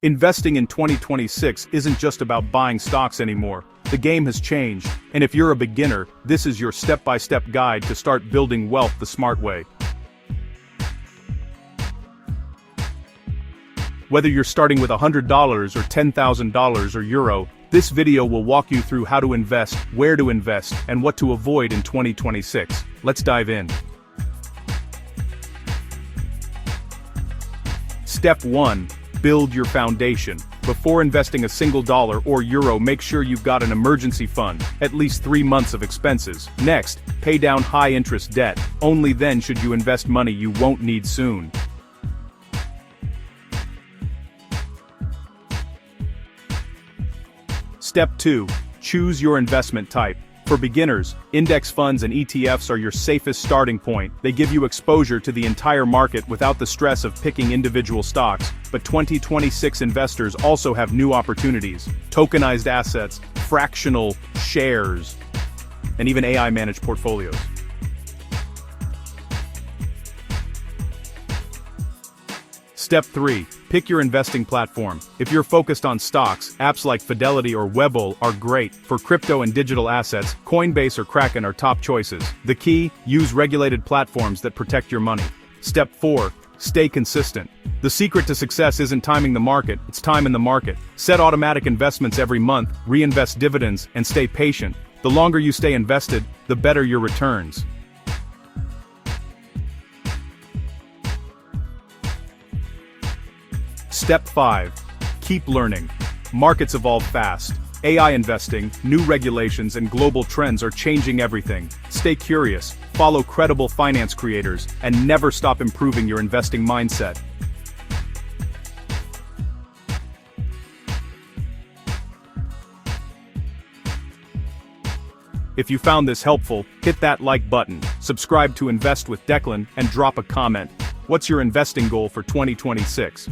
Investing in 2026 isn't just about buying stocks anymore. The game has changed, and if you're a beginner, this is your step-by-step guide to start building wealth the smart way. Whether you're starting with $100 or $10,000 or euro, this video will walk you through how to invest, where to invest, and what to avoid in 2026. Let's dive in. Step 1. Build your foundation. Before investing a single dollar or euro, make sure you've got an emergency fund, at least 3 months of expenses. Next, pay down high-interest debt. Only then should you invest money you won't need soon. Step 2. Choose your investment type. For beginners, index funds and ETFs are your safest starting point. They give you exposure to the entire market without the stress of picking individual stocks. But 2026 investors also have new opportunities: tokenized assets, fractional shares, and even AI-managed portfolios. Step 3. Pick your investing platform. If you're focused on stocks, apps like Fidelity or Webull are great. For crypto and digital assets, Coinbase or Kraken are top choices. The key: use regulated platforms that protect your money. Step 4. Stay consistent. The secret to success isn't timing the market, it's time in the market. Set automatic investments every month, reinvest dividends, and stay patient. The longer you stay invested, the better your returns. Step 5. Keep learning. Markets evolve fast. AI investing, new regulations, and global trends are changing everything. Stay curious, follow credible finance creators, and never stop improving your investing mindset. If you found this helpful, hit that like button, subscribe to Invest with Declan, and drop a comment. What's your investing goal for 2026?